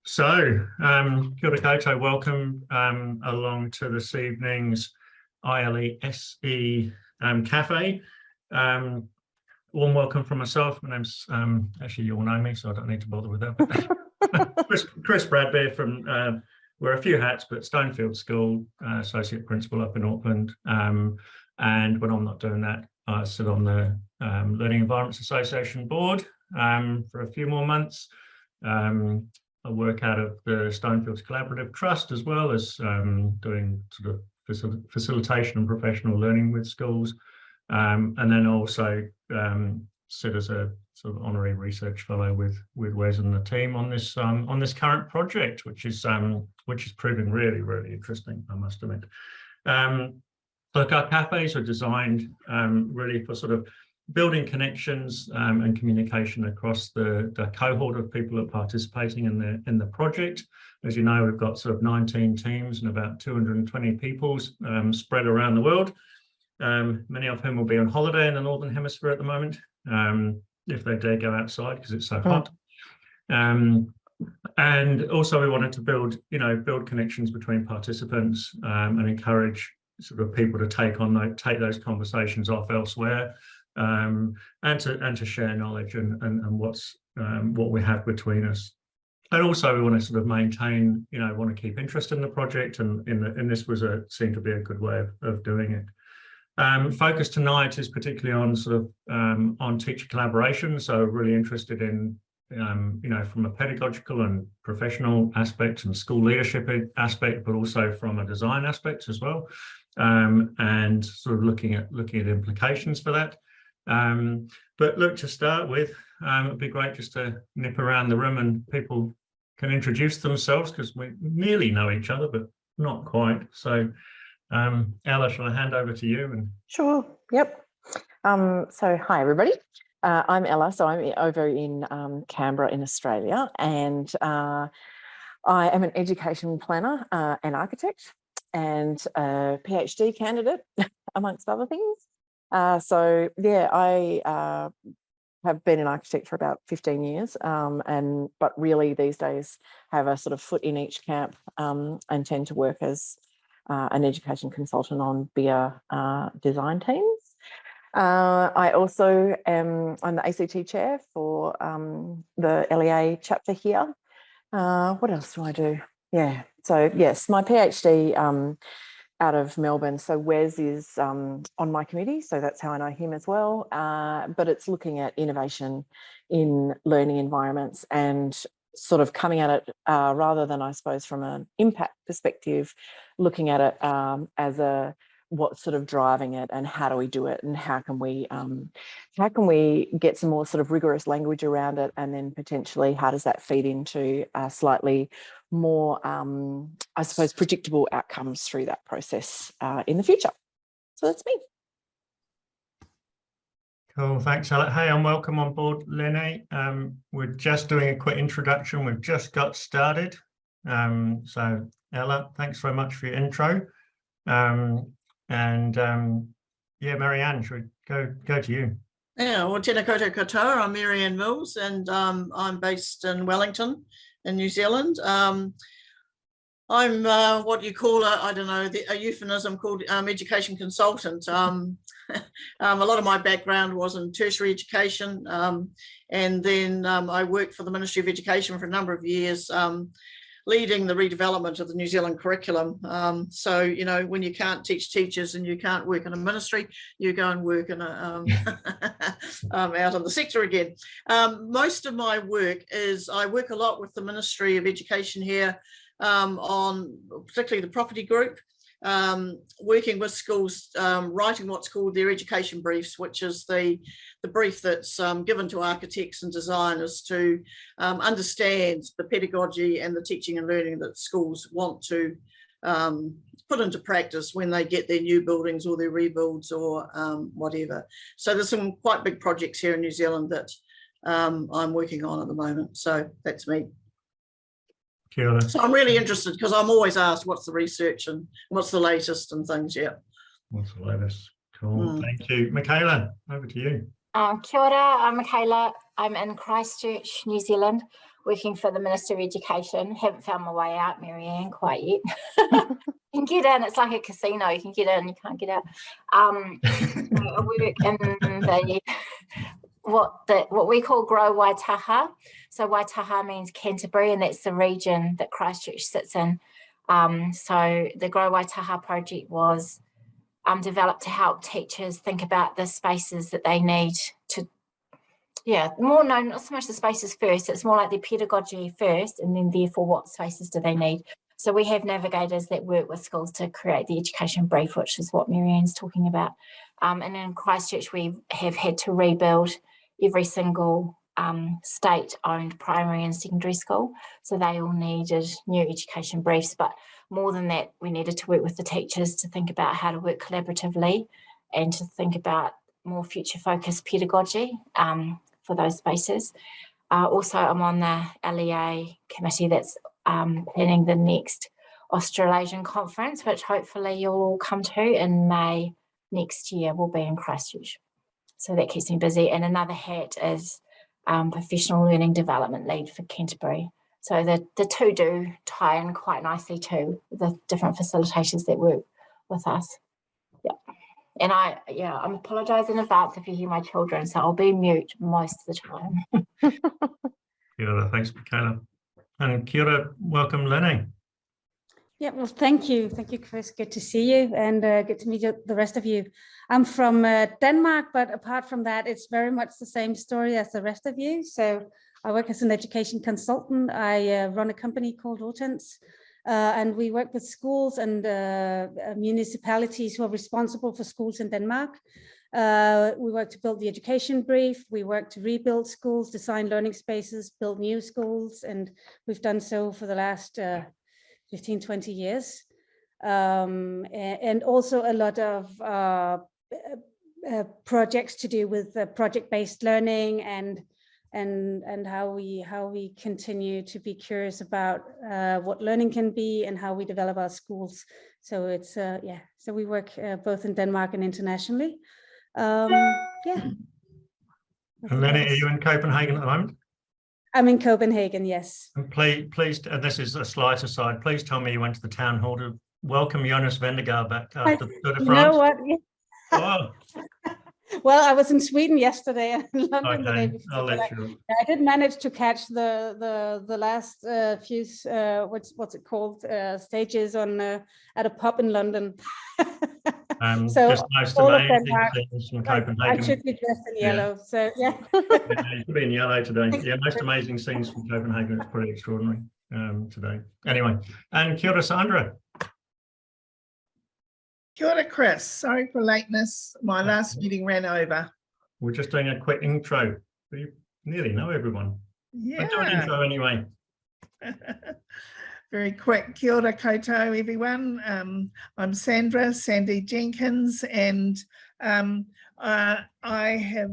Kia ora koutou, welcome along to this evening's ILESE Cafe. Warm welcome from myself. My name's, actually you all know me, so I don't need to bother with that. But Chris Bradbeer from, wear a few hats, but Stonefield School, Associate Principal up in Auckland. And when I'm not doing that, I sit on the Learning Environments Association board for a few more months. I work out of the Stonefields Collaborative Trust, as well as doing sort of facilitation and professional learning with schools, and then also sit as a sort of honorary research fellow with Wes and the team on this current project, which is proving really interesting, I must admit. Look, our cafes are designed really for sort of building connections and communication across the cohort of people that are participating in the project. As you know, we've got sort of 19 teams and about 220 people spread around the world, many of whom will be on holiday in the Northern Hemisphere at the moment, if they dare go outside because it's so hot. And also we wanted to build connections between participants and encourage sort of people to take those conversations off elsewhere. And to share knowledge and what we have between us, and also we want to sort of maintain, want to keep interest in the project, and this seemed to be a good way of doing it. Focus tonight is particularly on sort of on teacher collaboration, so really interested in from a pedagogical and professional aspect and school leadership aspect, but also from a design aspect as well, and sort of looking at implications for that. But look, to start with, it'd be great just to nip around the room and people can introduce themselves, because we nearly know each other, but not quite. So, Ella, shall I hand over to you? And Sure. Yep. So hi, everybody. I'm Ella. So I'm over in Canberra in Australia, and I am an education planner and architect, and a PhD candidate, amongst other things. So yeah, I have been an architect for about 15 years, but really these days have a sort of foot in each camp, and tend to work as an education consultant on bigger design teams. I also I'm the ACT chair for the LEA chapter here. What else do I do? Yeah, so yes, my PhD out of Melbourne. So Wes is on my committee, so that's how I know him as well. But it's looking at innovation in learning environments and sort of coming at it rather than, I suppose, from an impact perspective, looking at it as what's sort of driving it and how do we do it and how can we get some more sort of rigorous language around it, and then potentially how does that feed into slightly more, I suppose, predictable outcomes through that process in the future. So that's me. Cool, thanks, Ella. Hey, and welcome on board, Lenny. We're just doing a quick introduction. We've just got started. So Ella, thanks very much for your intro. Yeah, Marianne, should we go to you? Yeah, well, tēnā koutou katoa. I'm Marianne Mills, and I'm based in Wellington in New Zealand. I'm what you call a euphemism called education consultant. A lot of my background was in tertiary education, and then I worked for the Ministry of Education for a number of years, leading the redevelopment of the New Zealand curriculum. So, when you can't teach teachers and you can't work in a ministry, you go and work in a, out in the sector again. Most of my work is, I work a lot with the Ministry of Education here on particularly the property group, working with schools, writing what's called their education briefs, which is the brief that's given to architects and designers to understand the pedagogy and the teaching and learning that schools want to put into practice when they get their new buildings or their rebuilds or whatever. So there's some quite big projects here in New Zealand that I'm working on at the moment. So that's me. So I'm really interested because I'm always asked what's the research and what's the latest and things. Yeah. What's the latest? Cool. Thank you. Michaela, over to you. Kia ora, I'm Michaela. I'm in Christchurch, New Zealand, working for the Minister of Education. Haven't found my way out, Marianne, quite yet. You can get in, it's like a casino. You can get in, you can't get out. I work in what we call Grow Waitaha. So Waitaha means Canterbury, and that's the region that Christchurch sits in. So the Grow Waitaha project was developed to help teachers think about the spaces that they need to, not so much the spaces first, it's more like their pedagogy first, and then therefore what spaces do they need. So we have navigators that work with schools to create the education brief, which is what Marianne's talking about. And in Christchurch, we have had to rebuild every single state-owned primary and secondary school. So they all needed new education briefs, but more than that, we needed to work with the teachers to think about how to work collaboratively and to think about more future-focused pedagogy for those spaces. Also, I'm on the LEA committee that's planning the next Australasian conference, which hopefully you'll all come to in May next year. We'll be in Christchurch. So that keeps me busy. And another hat is professional learning development lead for Canterbury. So the two do tie in quite nicely to the different facilitators that work with us. Yeah. And I'm apologise in advance if you hear my children, so I'll be mute most of the time. Kia ora, thanks, Michaela. And kia ora, welcome, Lenny. Yeah, well, thank you. Thank you, Chris. Good to see you, and good to meet the rest of you. I'm from Denmark, but apart from that, it's very much the same story as the rest of you. So I work as an education consultant. I run a company called Hortense, and we work with schools and municipalities who are responsible for schools in Denmark. We work to build the education brief. We work to rebuild schools, design learning spaces, build new schools, and we've done so for the last 15, 20 years. And also a lot of projects to do with project-based learning and how we continue to be curious about what learning can be and how we develop our schools. So it's so we work both in Denmark and internationally. And Lenny, are you in Copenhagen at the moment? I'm in Copenhagen, yes. And please, and this is a slight aside, please tell me you went to the town hall to welcome Jonas Vendegaard back after the Tour de France. You know what? Oh. Well, I was in Sweden yesterday and in London the day before. I'll let you. I did manage to catch the last few what's it called stages on at a pub in London. So just most all of amazing them things from Copenhagen. I should be dressed in yellow, so yeah. You should be in yellow today. Yeah, most amazing scenes from Copenhagen. It's pretty extraordinary today. Anyway, and kia ora, Sandra. Kia ora, Chris. Sorry for lateness. My last meeting ran over. We're just doing a quick intro. You nearly know everyone. Yeah. But do an intro anyway. Very quick. Kia ora koutou, everyone. I'm Sandy Jenkins, and I have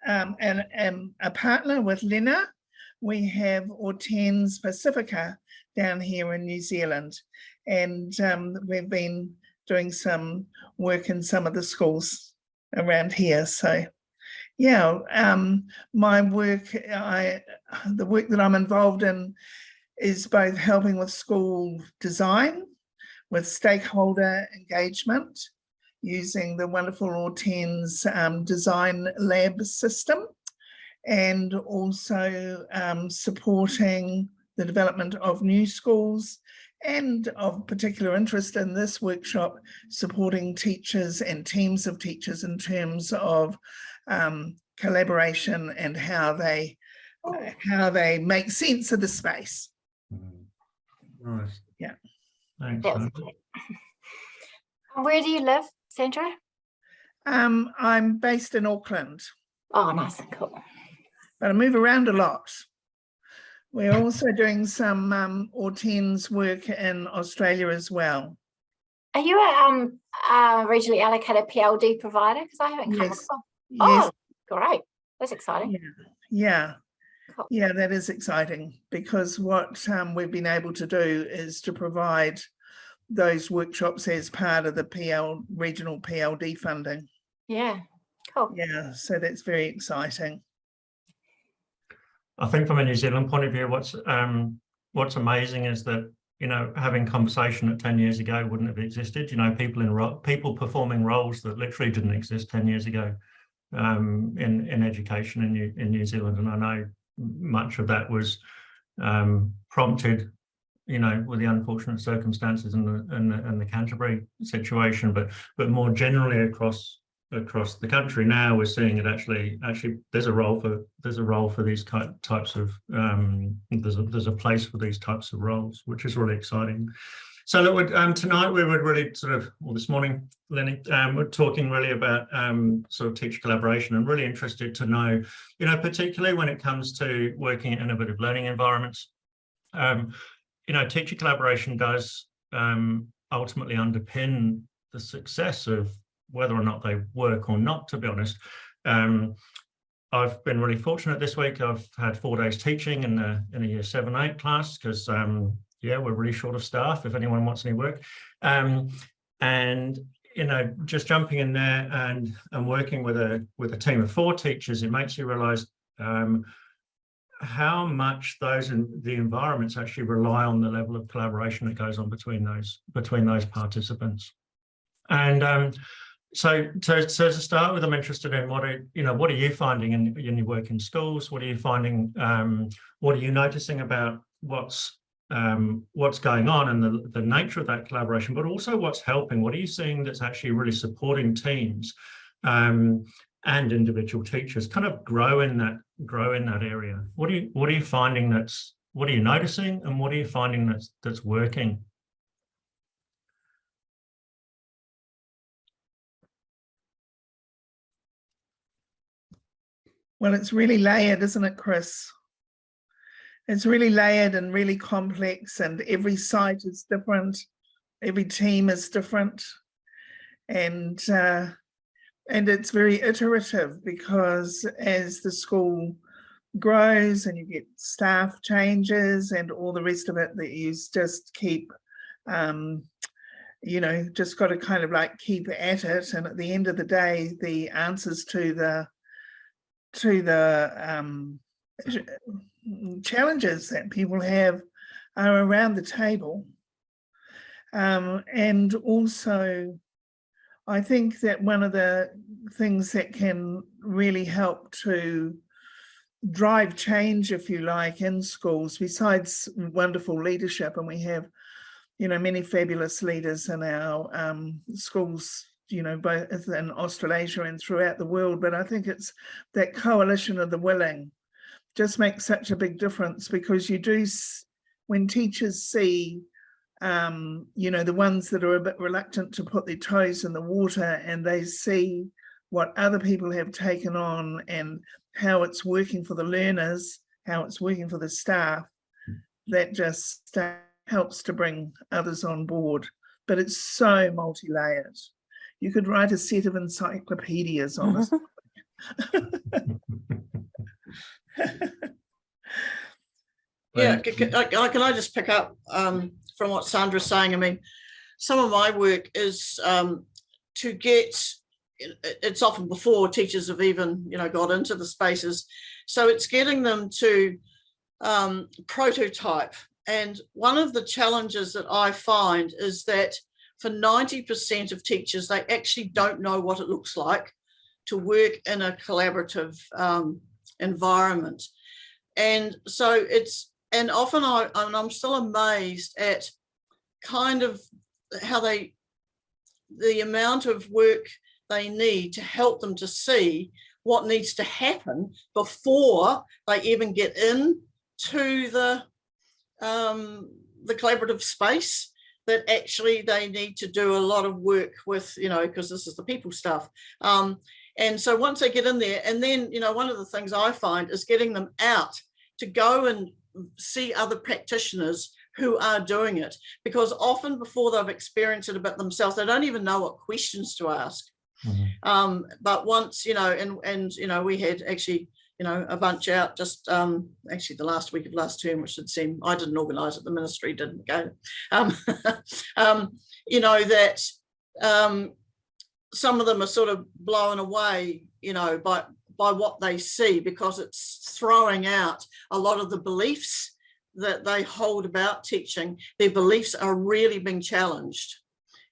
am a partner with Lena. We have Hortense Pacifica down here in New Zealand, and we've been doing some work in some of the schools around here. So yeah, my work, the work that I'm involved in is both helping with school design, with stakeholder engagement, using the wonderful Hortense design lab system, and also supporting the development of new schools, and of particular interest in this workshop, supporting teachers and teams of teachers in terms of collaboration and how they make sense of the space. Nice. Yeah. Thanks. Where do you live, Sandra? I'm based in Auckland. Oh, nice and cool. But I move around a lot. We're also doing some Hortense work in Australia as well. Are you a regionally allocated PLD provider? Because I haven't come across. Yes. Oh, great. That's exciting. Yeah. Cool. Yeah, that is exciting, because what we've been able to do is to provide those workshops as part of the regional PLD funding. Yeah, cool. Yeah, so that's very exciting. I think from a New Zealand point of view, what's amazing is that, you know, having conversation that 10 years ago wouldn't have existed. You know, people performing roles that literally didn't exist 10 years ago in education in New Zealand. And I know much of that was prompted, you know, with the unfortunate circumstances and the Canterbury situation, but more generally across the country now we're seeing it actually there's a role for these types of there's a place for these types of roles, which is really exciting. So look, tonight we would really this morning, Lenny, we're talking really about sort of teacher collaboration, and really interested to know, you know, particularly when it comes to working in innovative learning environments, you know, teacher collaboration does ultimately underpin the success of whether or not they work or not, to be honest. I've been really fortunate this week. I've had 4 days teaching in a year 7-8 class, because yeah, we're really short of staff if anyone wants any work. And you know, just jumping in there and working with a team of 4 teachers, it makes you realize how much the environments actually rely on the level of collaboration that goes on between those participants. And so to start with, I'm interested in what are you finding in your work in schools? What are you finding? What are you noticing about what's going on and the nature of that collaboration, but also what's helping? What are you seeing that's actually really supporting teams and individual teachers kind of grow in that area? What are you finding what are you noticing, and what are you finding that's working? Well, it's really layered, isn't it, Chris? It's really layered and really complex, and every site is different. Every team is different. And it's very iterative, because as the school grows and you get staff changes and all the rest of it, that you just keep, you know, just got to kind of like keep at it. And at the end of the day, the answers to the challenges that people have are around the table. And also, I think that one of the things that can really help to drive change, if you like, in schools, besides wonderful leadership, and we have, you know, many fabulous leaders in our schools, you know, both in Australasia and throughout the world, but I think it's that coalition of the willing just makes such a big difference, because you do, when teachers see, you know, the ones that are a bit reluctant to put their toes in the water, and they see what other people have taken on and how it's working for the learners, how it's working for the staff, that just helps to bring others on board. But it's so multi-layered. You could write a set of encyclopedias on this. Yeah, can I just pick up from what Sandra's saying? I mean, some of my work is to get, it's often before teachers have even, you know, got into the spaces. So it's getting them to prototype. And one of the challenges that I find is that for 90% of teachers, they actually don't know what it looks like to work in a collaborative environment. And so and often I'm still amazed at kind of how the amount of work they need to help them to see what needs to happen before they even get into the collaborative space, that actually they need to do a lot of work with, you know, because this is the people stuff. And so once they get in there, and then, you know, one of the things I find is getting them out to go and see other practitioners who are doing it, because often before they've experienced it a bit themselves, they don't even know what questions to ask. Mm-hmm. But once, you know, and you know, we had actually, you know, a bunch out just actually the last week of last term, which would seem, I didn't organise it, the ministry didn't go. You know, that some of them are sort of blown away, you know, by what they see, because it's throwing out a lot of the beliefs that they hold about teaching. Their beliefs are really being challenged.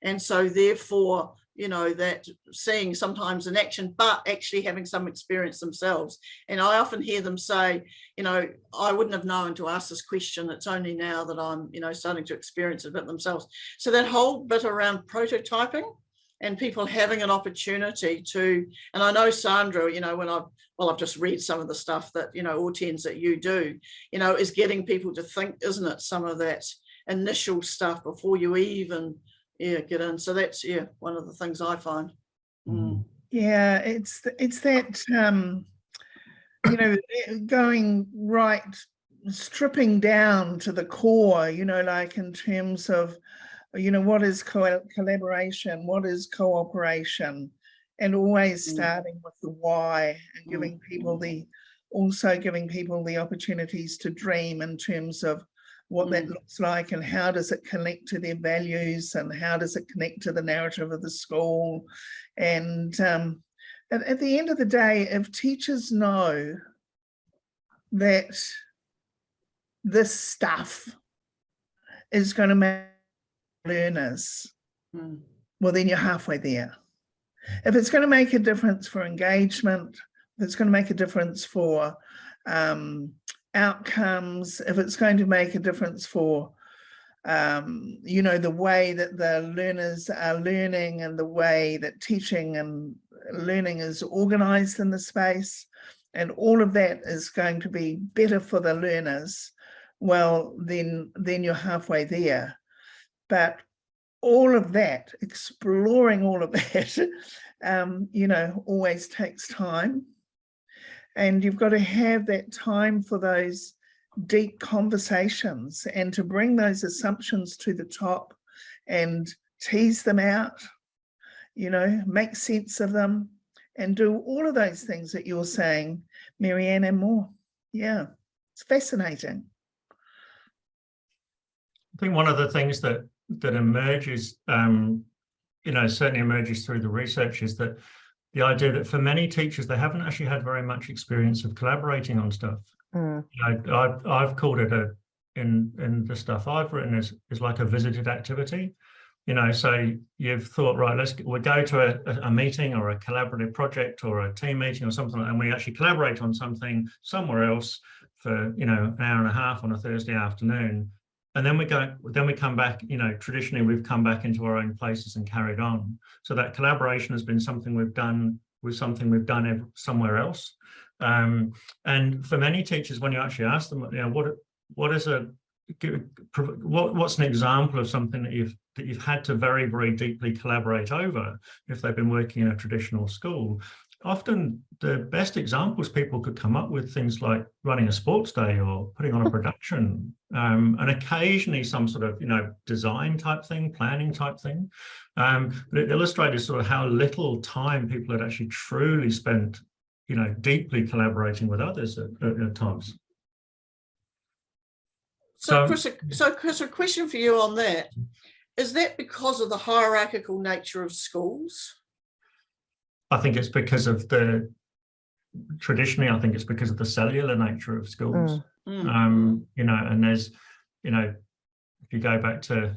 And so therefore, you know, that seeing sometimes in action, but actually having some experience themselves. And I often hear them say, you know, I wouldn't have known to ask this question. It's only now that I'm, you know, starting to experience it a bit themselves. So that whole bit around prototyping and people having an opportunity to, and I know Sandra, you know, when I've just read some of the stuff that, you know, Ortens that you do, you know, is getting people to think, isn't it? Some of that initial stuff before you even get in. So that's one of the things I find. Yeah, it's that you know, going right, stripping down to the core, you know, like in terms of, you know, what is collaboration, what is cooperation, and always starting with the why and giving people giving people the opportunities to dream in terms of what that looks like, and how does it connect to their values, and how does it connect to the narrative of the school. And at the end of the day, if teachers know that this stuff is going to make learners, well, then you're halfway there. If it's going to make a difference for engagement, if it's going to make a difference for outcomes, if it's going to make a difference for you know, the way that the learners are learning and the way that teaching and learning is organized in the space, and all of that is going to be better for the learners, well, then you're halfway there. But all of that, exploring all of that, you know, always takes time. And you've got to have that time for those deep conversations and to bring those assumptions to the top and tease them out, you know, make sense of them, and do all of those things that you're saying, Marianne, and more. Yeah, it's fascinating. I think one of the things that emerges, you know, certainly emerges through the research, is that the idea that for many teachers, they haven't actually had very much experience of collaborating on stuff. You know, I've called it in the stuff I've written is like a visited activity. You know, so you've thought, right, we'll go to a meeting or a collaborative project or a team meeting or something, and we actually collaborate on something somewhere else for, you know, an hour and a half on a Thursday afternoon. And then we come back, you know, traditionally we've come back into our own places and carried on. So that collaboration has been something we've done somewhere else. And for many teachers, when you actually ask them, you know, what's an example of something that you've had to very, very deeply collaborate over, if they've been working in a traditional school, often the best examples people could come up with, things like running a sports day or putting on a production, and occasionally some sort of, you know, design type thing, planning type thing. But it illustrated sort of how little time people had actually truly spent, you know, deeply collaborating with others at times. So Chris, a question for you on that. Is that because of the hierarchical nature of schools? I think it's because of traditionally, I think it's because of the cellular nature of schools. You know, and there's, you know, if you go back to,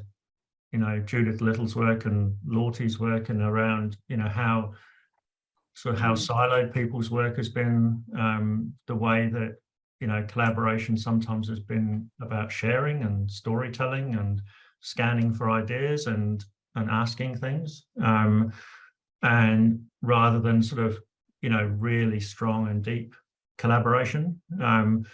you know, Judith Little's work and Lorty's work, and around, you know, how siloed people's work has been, the way that, you know, collaboration sometimes has been about sharing and storytelling and scanning for ideas and asking things. And rather than sort of, you know, really strong and deep collaboration, and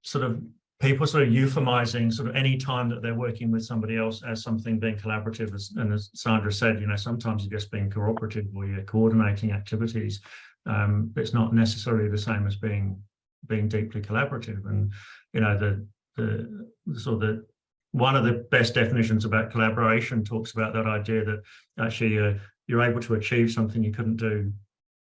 sort of people sort of euphemizing sort of any time that they're working with somebody else as something being collaborative, and as Sandra said, you know, sometimes you're just being cooperative or you're coordinating activities. It's not necessarily the same as being deeply collaborative. And, you know, the sort of one of the best definitions about collaboration talks about that idea that actually you're able to achieve something you couldn't do,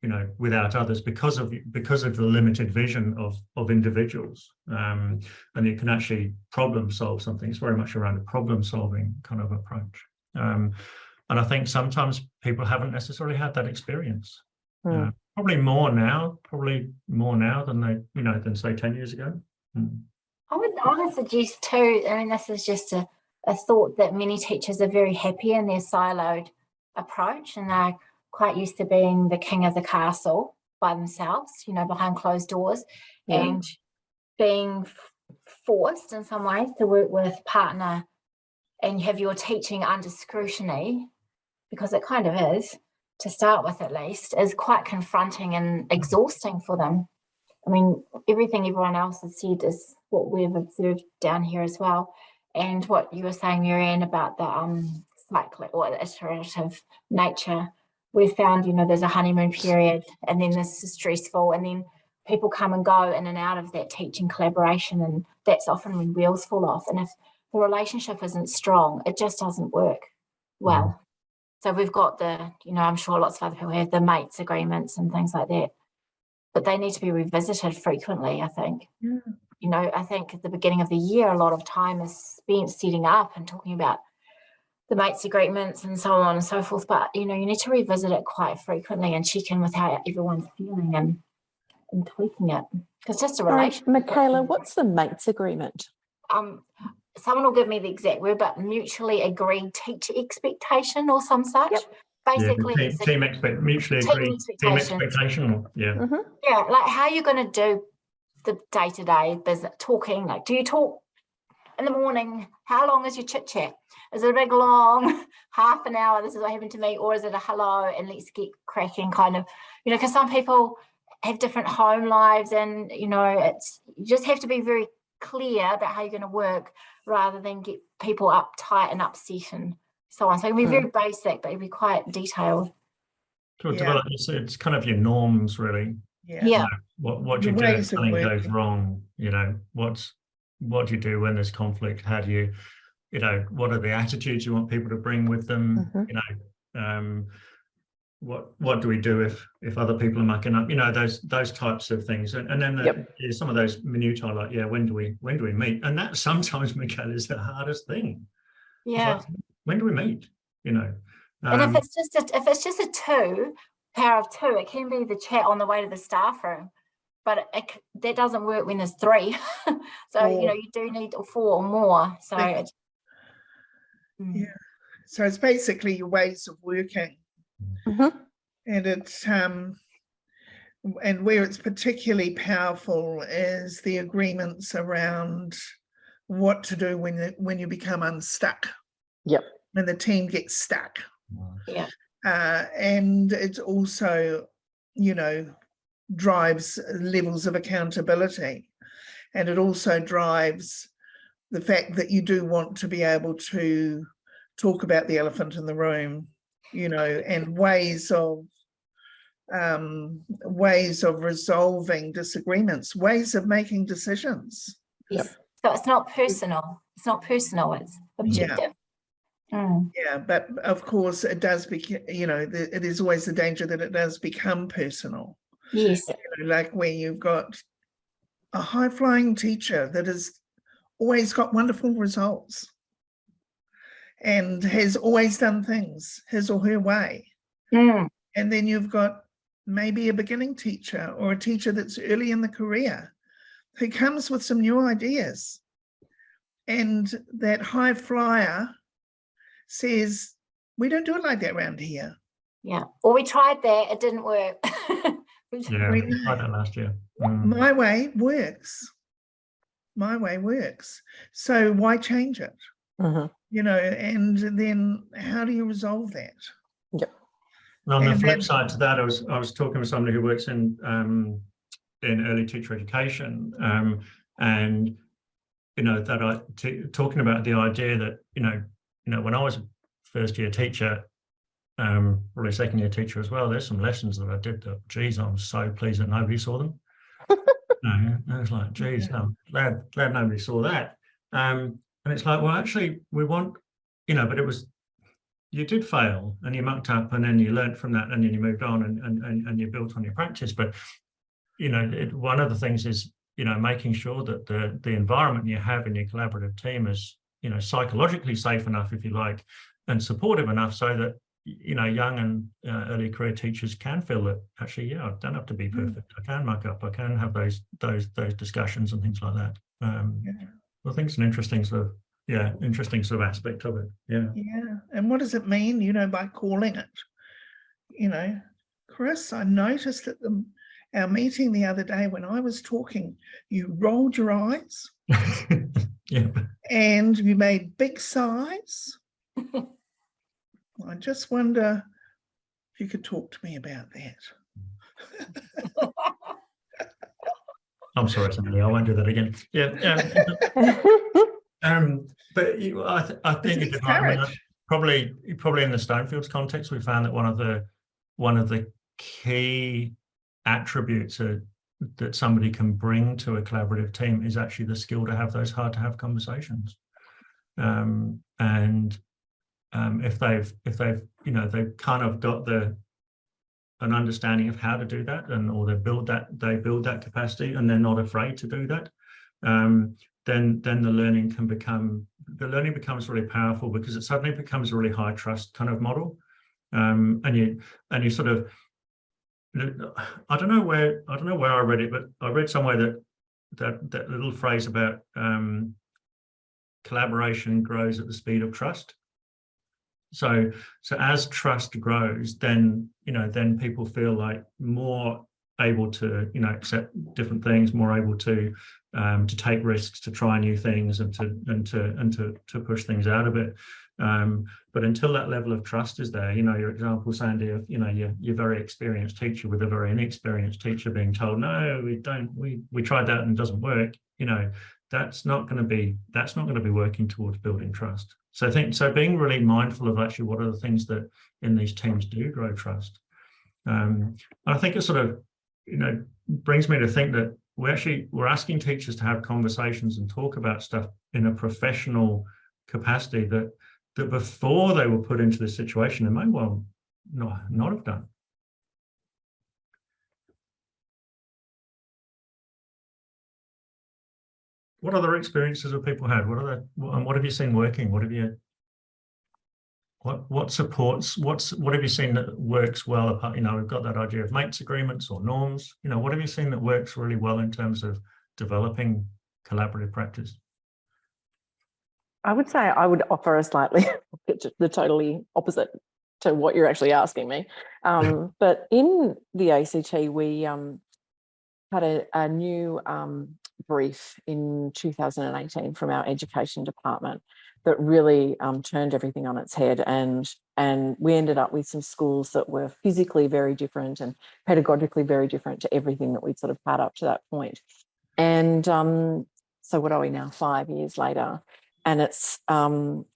you know, without others, because of the limited vision of individuals, and you can actually problem solve something. It's very much around a problem solving kind of approach, and I think sometimes people haven't necessarily had that experience. probably more now than than say 10 years ago. I would suggest too, I mean, this is just a thought, that many teachers are very happy in their siloed approach, and they're quite used to being the king of the castle by themselves, behind closed doors, and being forced in some ways to work with partner and have your teaching under scrutiny, because it kind of is, to start with at least, is quite confronting and exhausting for them. I mean, everything everyone else has said is what we've observed down here as well. And what you were saying, Marianne, about the cyclic or iterative nature, we've found, there's a honeymoon period, and then this is stressful, and then people come and go in and out of that teaching collaboration, and that's often when wheels fall off. And if the relationship isn't strong, it just doesn't work well. So we've got I'm sure lots of other people have the mates agreements and things like that, but they need to be revisited frequently, I think. I think at the beginning of the year, a lot of time is spent setting up and talking about the mates agreements and so on and so forth. But, you need to revisit it quite frequently and check in with how everyone's feeling and tweaking it. Because just a relationship. Michaela, what's the mates agreement? Someone will give me the exact word, but mutually agreed teacher expectation or some much. Basically, mutually agreed team expectation. Yeah, like how you're going to do the day-to-day business talking. Like, do you talk in the morning? How long is your chit chat? Is it a big long half an hour? This is what happened to me, or is it a hello and let's get cracking kind of? Because some people have different home lives, and you just have to be very clear about how you're going to work, rather than get people uptight and upset and so on. So it'll be very basic, but it'll be quite detailed. It's kind of your norms, really. What you do if something goes wrong, what do you do when there's conflict? How do you, what are the attitudes you want people to bring with them? What do we do if other people are mucking up? Those types of things. And then there's some of those minutiae, like, when do we meet? And that sometimes, Michaela, is the hardest thing. Like, when do we meet? And if it's just a power of two, it can be the chat on the way to the staff room, but that doesn't work when there's three. So you do need 4 or more. So so it's basically your ways of working. And it's and where it's particularly powerful is the agreements around what to do when you become unstuck. When the team gets stuck. And it also, drives levels of accountability, and it also drives the fact that you do want to be able to talk about the elephant in the room, and ways of resolving disagreements, ways of making decisions. So it's not personal. It's objective. But of course it does it is always the danger that it does become personal. Like where you've got a high-flying teacher that has always got wonderful results and has always done things his or her way, and then you've got maybe a beginning teacher or a teacher that's early in the career who comes with some new ideas, and that high flyer says, we don't do it like that around here. Or we tried that, it didn't work. we tried that last year. My way works. So why change it? And then how do you resolve that? And on the flip side to that, I was talking with somebody who works in early teacher education, and talking about the idea that when I was a first year teacher, probably second year teacher as well, there's some lessons that I did that, geez, I'm so pleased that nobody saw them. I was like, geez, I'm glad nobody saw that. And it's like, well, actually, we want, but it was, you did fail and you mucked up, and then you learned from that, and then you moved on and you built on your practice. But, one of the things is, making sure that the environment you have in your collaborative team is, psychologically safe enough, if you like, and supportive enough so that young and early career teachers can feel that actually, yeah, I don't have to be perfect. I can muck up. I can have those discussions and things like that. I think it's an interesting sort of aspect of it. Yeah. Yeah. And what does it mean, by calling it? Chris, I noticed at our meeting the other day when I was talking, you rolled your eyes. Yeah. And you made big sighs. I just wonder if you could talk to me about that. I'm sorry, Sandy, I won't do that again. Yeah. But I think probably in the Stonefields context, we found that one of the key attributes that somebody can bring to a collaborative team is actually the skill to have those hard to have conversations. If they've kind of got an understanding of how to do that, or they build that capacity, and they're not afraid to do that, then the learning becomes really powerful, because it suddenly becomes a really high trust kind of model. And you sort of, I don't know where I read it, but I read somewhere that little phrase about collaboration grows at the speed of trust. So as trust grows, then people feel like more able to accept different things, more able to take risks, to try new things, and to push things out of it. But until that level of trust is there, your example, Sandy, of your very experienced teacher with a very inexperienced teacher being told, no, we tried that and it doesn't work. That's not going to be working towards building trust. So I think being really mindful of actually what are the things that in these teams do grow trust. And I think it sort of brings me to think that we're asking teachers to have conversations and talk about stuff in a professional capacity that before they were put into this situation, they may well not have done. What other experiences have people had? What have you seen working? What supports? What have you seen that works well? Apart, we've got that idea of mates agreements or norms. What have you seen that works really well in terms of developing collaborative practice? I would say I would offer a slightly the totally opposite to what you're actually asking me. But in the ACT, we had a new brief in 2018 from our education department that really turned everything on its head, and we ended up with some schools that were physically very different and pedagogically very different to everything that we'd sort of had up to that point. And so what are we now, 5 years later? And it's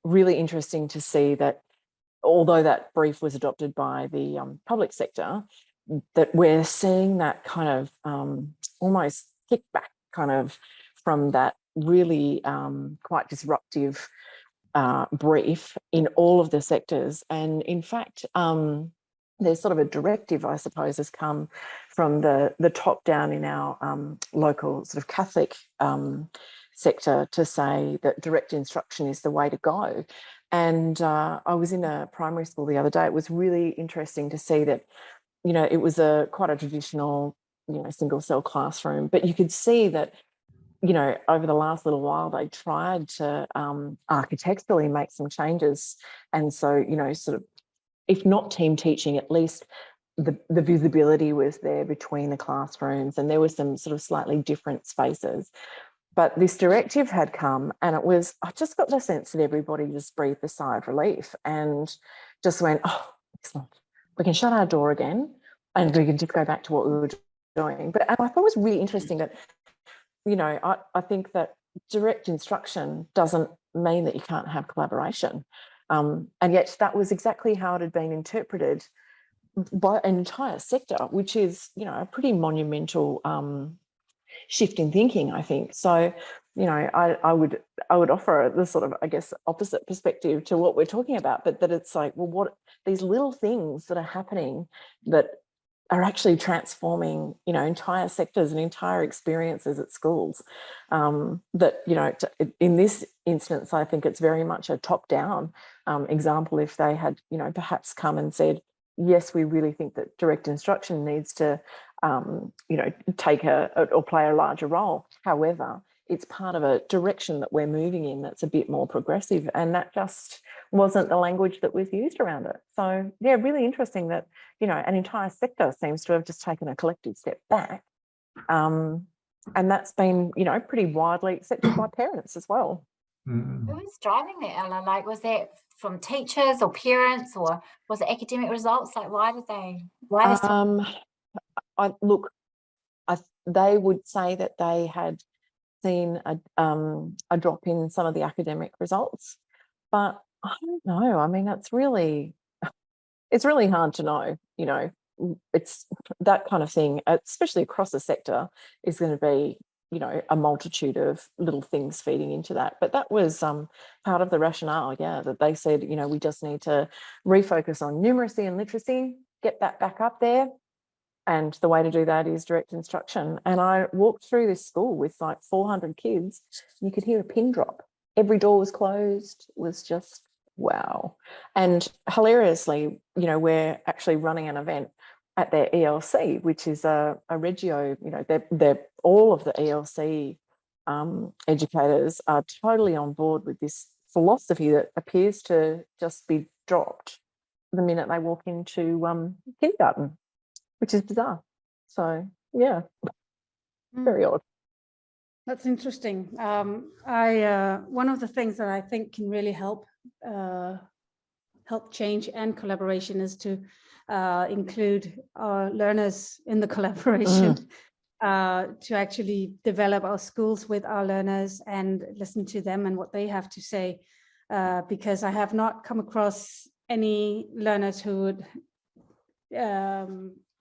really interesting to see that although that brief was adopted by the public sector, that we're seeing that kind of almost kickback kind of from that really quite disruptive brief in all of the sectors. And in fact, there's sort of a directive, I suppose, has come from the top down in our local sort of Catholic sector to say that direct instruction is the way to go. And I was in a primary school the other day. It was really interesting to see that, it was quite a traditional, single cell classroom, but you could see that, over the last little while, they tried to architecturally make some changes. And so, sort of, if not team teaching, at least the visibility was there between the classrooms, and there were some sort of slightly different spaces. But this directive had come, and I just got the sense that everybody just breathed a sigh of relief and just went, oh, excellent. We can shut our door again and we can just go back to what we were doing. But I thought it was really interesting that, I think that direct instruction doesn't mean that you can't have collaboration. And yet that was exactly how it had been interpreted by an entire sector, which is, a pretty monumental shift in thinking, I think. So, I would offer the sort of, I guess, opposite perspective to what we're talking about, but that it's like, well, what these little things that are happening that are actually transforming, you know, entire sectors and entire experiences at schools. That, you know, in this instance, I think it's very much a top-down example. If they had, you know, perhaps come and said, yes, we really think that direct instruction needs to, you know, take or play a larger role. However, it's part of a direction that we're moving in that's a bit more progressive, and that just wasn't the language that was used around it. So yeah, really interesting that, you know, an entire sector seems to have just taken a collective step back, and that's been, you know, pretty widely accepted by parents as well. Mm. Who was driving that, Ella? Like, was that from teachers or parents, or was it academic results? Like, why did they? They would say that they had seen a drop in some of the academic results, but I don't know. I mean, it's really hard to know, you know. It's that kind of thing, especially across the sector, is going to be, you know, a multitude of little things feeding into that. But that was part of the rationale, yeah, that they said, you know, we just need to refocus on numeracy and literacy, get that back up there. And the way to do that is direct instruction. And I walked through this school with like 400 kids. You could hear a pin drop. Every door was closed. It was just wow. And hilariously, you know, we're actually running an event at their ELC, which is a Regio, you know, they're all of the ELC educators are totally on board with this philosophy that appears to just be dropped the minute they walk into kindergarten, which is bizarre. So yeah, very odd. That's interesting. One of the things that I think can really help change and collaboration is to include our learners in the collaboration, to actually develop our schools with our learners and listen to them and what they have to say, because I have not come across any learners who would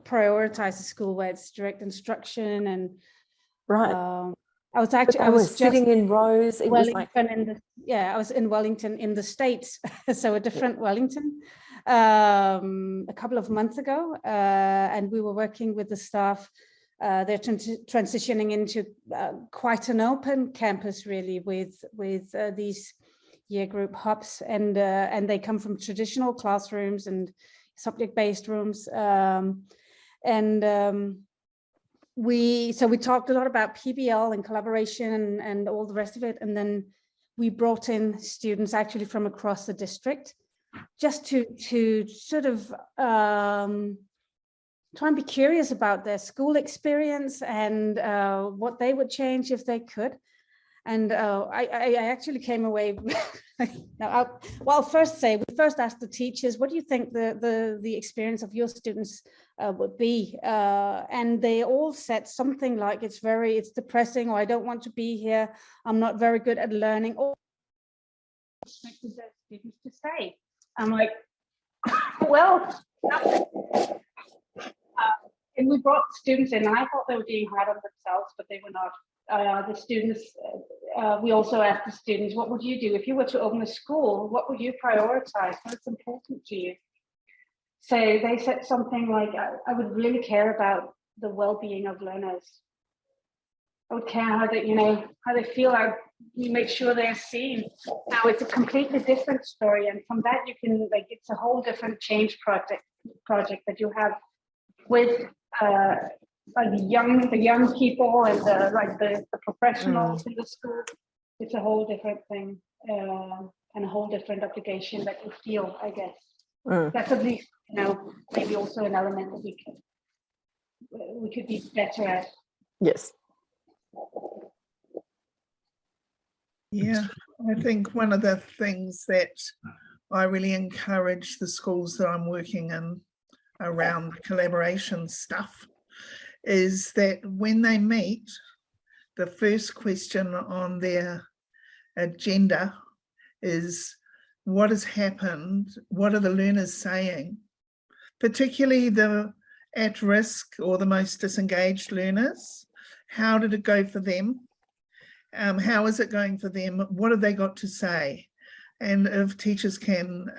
prioritize a school where it's direct instruction. And right, I was sitting in rows. It was like, I was in Wellington in the States, so a different Wellington, a couple of months ago, and we were working with the staff. They're transitioning into quite an open campus, really, with these year group hubs, and they come from traditional classrooms and subject-based rooms, we talked a lot about PBL and collaboration and all the rest of it, and then we brought in students actually from across the district, just to sort of try and be curious about their school experience and what they would change if they could. And I actually came away. Well, first we first asked the teachers, what do you think the experience of your students would be? And they all said something like, it's depressing, or I don't want to be here, I'm not very good at learning, or expected their students to say. I'm like, well, and we brought students in, and I thought they were being hard on themselves, but they were not. The students, we also asked the students, what would you do if you were to open a school? What would you prioritize? What's important to you? So they said something like, I would really care about the well-being of learners. I would care how they feel. You make sure they're seen. Now it's a completely different story, and from that you can, like, it's a whole different change project that you have with like the young people and the professionals in the school. It's a whole different thing, and a whole different obligation that you feel, I guess. That's at least, maybe also an element that we could be better at. Yes. Yeah, I think one of the things that I really encourage the schools that I'm working in around collaboration stuff is that when they meet, the first question on their agenda is, what has happened? What are the learners saying? Particularly the at risk or the most disengaged learners. How did it go for them? How is it going for them? What have they got to say? And if teachers can,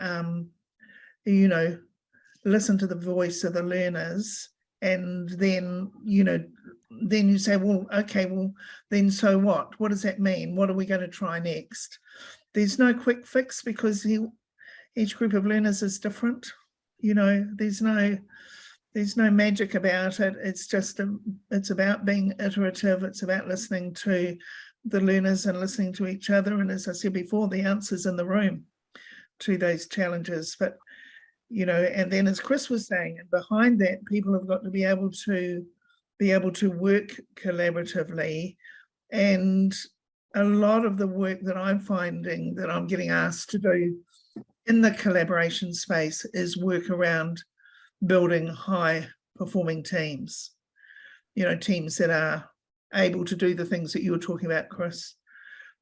listen to the voice of the learners And then, then you say, well, okay, well, then so what? What does that mean? What are we going to try next? There's no quick fix because each group of learners is different. There's no magic about it. It's just, it's about being iterative. It's about listening to the learners and listening to each other. And as I said before, the answers in the room to those challenges. But, and then as Chris was saying, and behind that, people have got to be able to work collaboratively. And a lot of the work that I'm finding that I'm getting asked to do in the collaboration space is work around building high performing teams, teams that are able to do the things that you were talking about, Chris,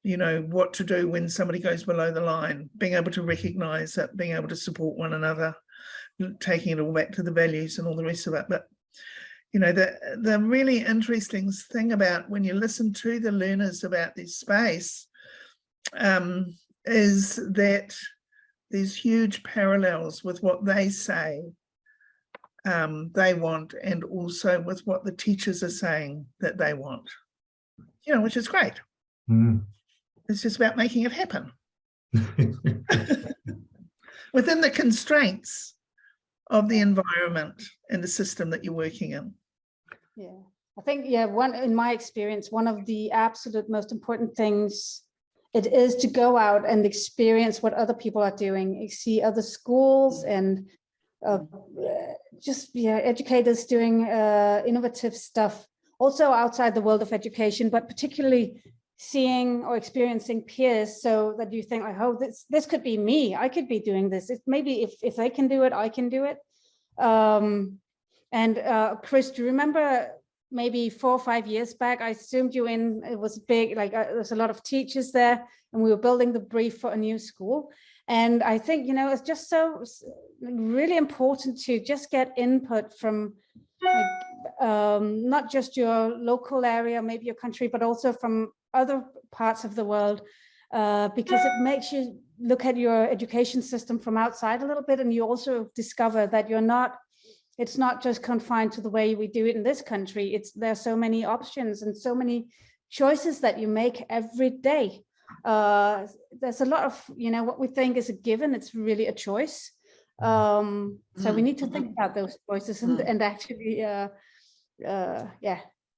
what to do when somebody goes below the line, being able to recognize it, being able to support one another, taking it all back to the values and all the rest of it. But the really interesting thing about when you listen to the learners about this space is that there's huge parallels with what they say they want, and also with what the teachers are saying that they want, which is great. It's just about making it happen within the constraints of the environment and the system that you're working in. Yeah, I think, in my experience, one of the absolute most important things it is to go out and experience what other people are doing. You see other schools and educators doing innovative stuff, also outside the world of education, but particularly seeing or experiencing peers, so that you think, oh, this could be me. I could be doing this. Maybe if they can do it, I can do it. Chris, do you remember maybe 4 or 5 years back, I assumed you in, it was big, there's a lot of teachers there, and we were building the brief for a new school. And I think, it's just so really important to just get input from not just your local area, maybe your country, but also from other parts of the world, because it makes you look at your education system from outside a little bit, and you also discover that it's not just confined to the way we do it in this country. There's so many options and so many choices that you make every day. There's a lot of, what we think is a given, it's really a choice. So we need to think about those choices and actually,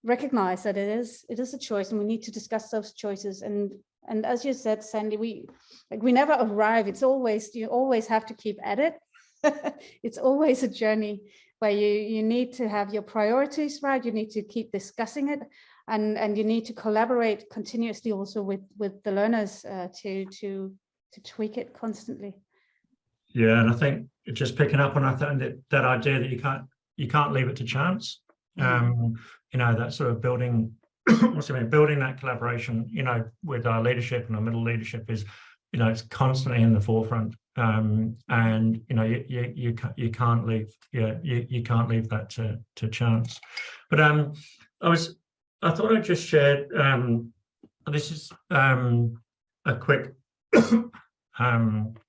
recognize that it is a choice, and we need to discuss those choices. And as you said, Sandy, we never arrive. You always have to keep at it. It's always a journey where you need to have your priorities right. You need to keep discussing it, and you need to collaborate continuously also with the learners to tweak it constantly. Yeah, and I think just picking up on that idea that you can't leave it to chance. That sort of building building that collaboration, with our leadership and our middle leadership is, it's constantly in the forefront. And you can't leave that to chance. But I thought I'd just share, this is a quick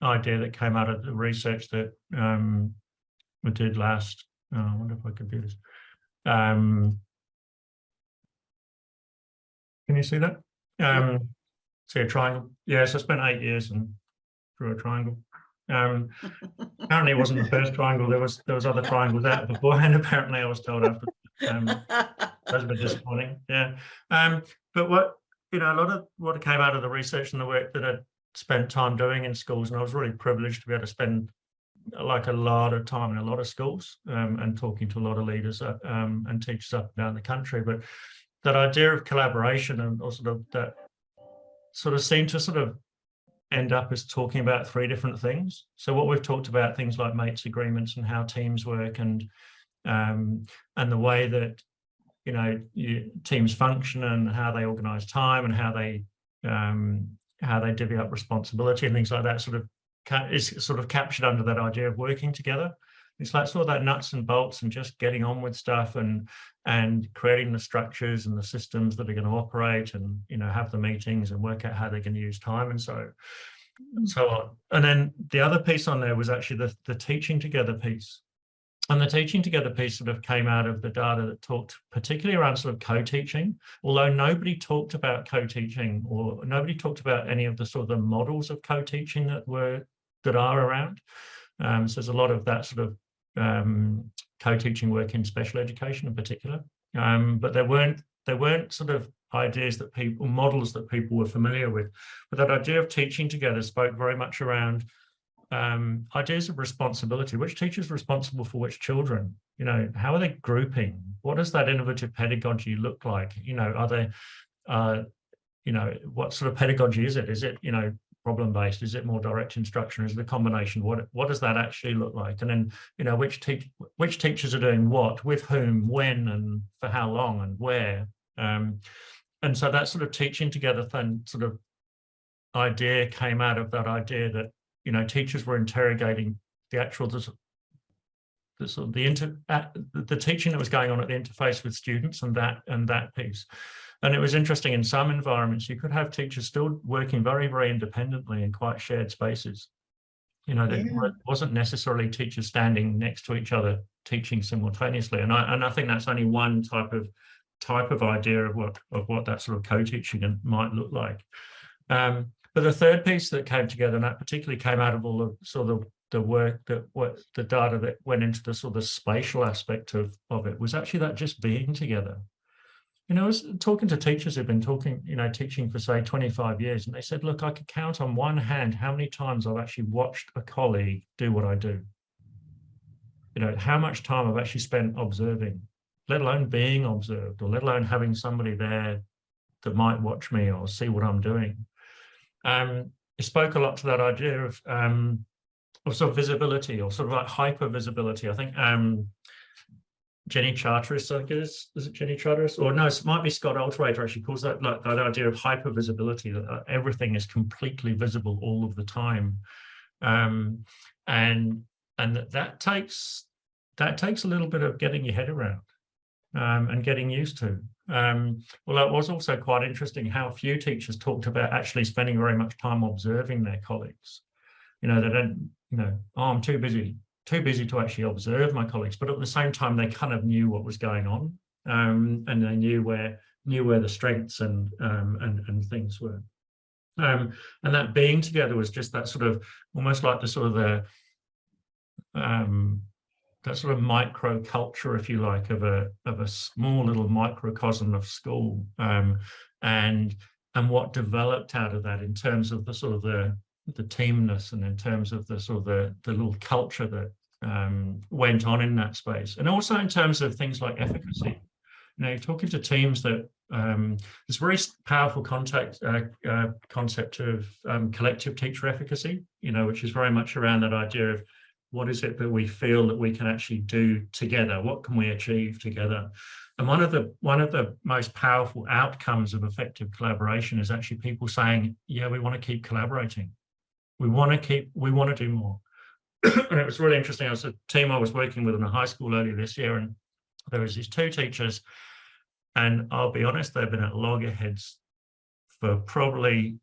idea that came out of the research that we did last. I wonder if I could do this. Can you see that? See a triangle? Yes, I spent 8 years and drew a triangle. Apparently it wasn't the first triangle. There was other triangles out beforehand. Apparently, I was told after. That was a bit disappointing. Yeah. But what a lot of what came out of the research and the work that I spent time doing in schools, and I was really privileged to be able to spend a lot of time in a lot of schools and talking to a lot of leaders and teachers up and down the country. But that idea of collaboration and also that sort of seemed to sort of end up as talking about 3 different things. So what we've talked about, things like mates agreements and how teams work, and the way that teams function and how they organize time and how they divvy up responsibility and things like that, is sort of captured under that idea of working together. It's like sort of that nuts and bolts and just getting on with stuff and creating the structures and the systems that are going to operate, and have the meetings and work out how they're going to use time and so on. And then the other piece on there was actually the teaching together piece. And the teaching together piece sort of came out of the data that talked particularly around sort of co-teaching, although nobody talked about co-teaching, or nobody talked about any of the sort of the models of co-teaching that are around. So there's a lot of that sort of co-teaching work in special education in particular, but there weren't sort of ideas that models that people were familiar with. But that idea of teaching together spoke very much around ideas of responsibility. Which teacher's responsible for which children? You know, how are they grouping? What does that innovative pedagogy look like? You know, are they, you know, what sort of pedagogy is it? Is it, you know, problem-based? Is it more direct instruction? Is it a combination? What does that actually look like? And then, you know, which teachers are doing what, with whom, when, and for how long, and where? And so that sort of teaching together thing, sort of idea came out of that idea that, you know, teachers were interrogating the actual the teaching that was going on at the interface with students, and that piece. And it was interesting, in some environments you could have teachers still working very, very independently in quite shared spaces. You know, there wasn't necessarily teachers standing next to each other teaching simultaneously. And I think that's only one type of idea of what that sort of co-teaching might look like. But the third piece that came together, and that particularly came out of all of sort of the work the data that went into the sort of spatial aspect of it, was actually that just being together. You know, I was talking to teachers who've been teaching for say 25 years, and they said, look, I could count on one hand how many times I've actually watched a colleague do what I do. You know, how much time I've actually spent observing, let alone being observed, or let alone having somebody there that might watch me or see what I'm doing. It spoke a lot to that idea of sort of visibility, or sort of like hyper visibility. I think Jenny Charteris, I guess, is it Jenny Charteris? Or no, it might be Scott Alterator actually calls that, like, that idea of hyper visibility, that everything is completely visible all of the time. And that takes a little bit of getting your head around and getting used to. Well, it was also quite interesting how few teachers talked about actually spending very much time observing their colleagues. You know, they don't, you know, oh, I'm too busy to actually observe my colleagues, but at the same time they kind of knew what was going on, and they knew where the strengths and things were. And that being together was just that sort of almost like the sort of that sort of micro culture, if you like, of a small little microcosm of school, and what developed out of that in terms of the sort of the teamness, and in terms of the sort of the little culture that went on in that space, and also in terms of things like efficacy. You know, you're talking to teams that this very powerful concept of collective teacher efficacy. You know, which is very much around that idea of what is it that we feel that we can actually do together? What can we achieve together? And one of the most powerful outcomes of effective collaboration is actually people saying, yeah, we want to keep collaborating. We want to do more. And it was really interesting. It was a team I was working with in a high school earlier this year, and there was these two teachers, and I'll be honest, they've been at loggerheads for probably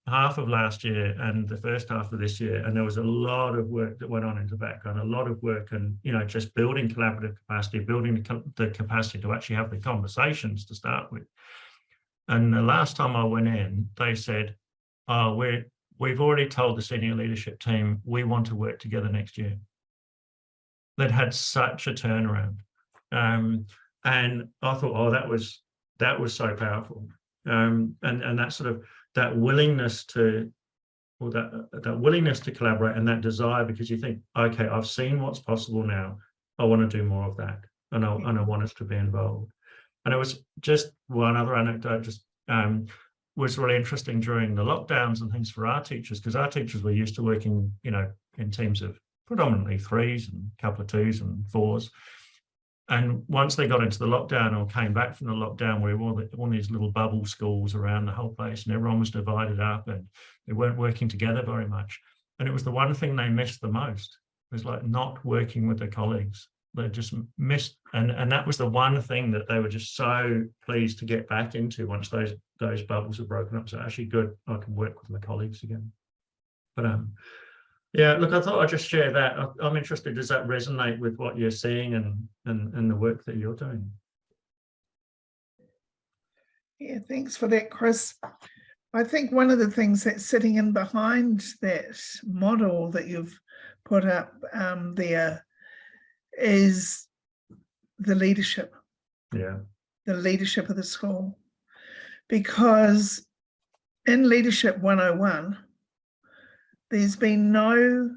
half of last year and the first half of this year, and there was a lot of work that went on in the background, a lot of work, and, you know, just building collaborative capacity, building the capacity to actually have the conversations to start with. And the last time I went in, they said, oh, we've already told the senior leadership team we want to work together next year. That had such a turnaround, and I thought, oh, that was so powerful, and that sort of that willingness to, or that willingness to collaborate, and that desire, because you think, okay, I've seen what's possible now, I want to do more of that, and I want us to be involved. And it was just one other anecdote, just was really interesting during the lockdowns and things for our teachers, because our teachers were used to working, you know, in teams of predominantly 3s and a couple of 2s and 4s. And once they got into the lockdown, or came back from the lockdown, where all these little bubble schools around the whole place, and everyone was divided up and they weren't working together very much. And it was the one thing they missed the most, was like not working with their colleagues. They just missed, and that was the one thing that they were just so pleased to get back into once those bubbles were broken up. So actually, good, I can work with my colleagues again. But Yeah, look, I thought I'd just share that. I'm interested, does that resonate with what you're seeing and the work that you're doing? Yeah, thanks for that, Chris. I think one of the things that's sitting in behind that model that you've put up there is the leadership. Yeah. The leadership of the school. Because in Leadership 101, there's been no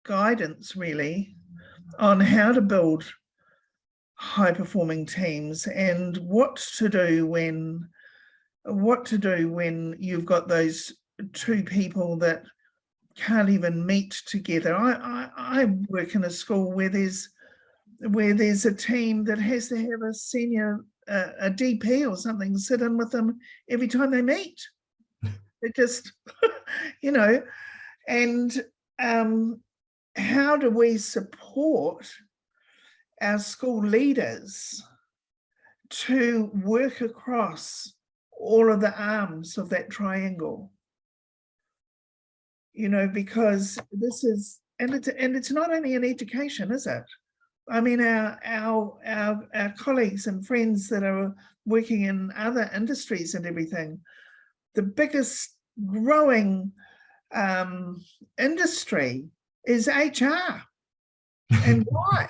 guidance really on how to build high-performing teams and what to do when you've got those two people that can't even meet together. I work in a school where there's a team that has to have a senior, a DP or something, sit in with them every time they meet. It just, you know, and how do we support our school leaders to work across all of the arms of that triangle? You know, because this is, and it's not only in education, is it? I mean, our colleagues and friends that are working in other industries and everything, the biggest growing industry is HR. And why?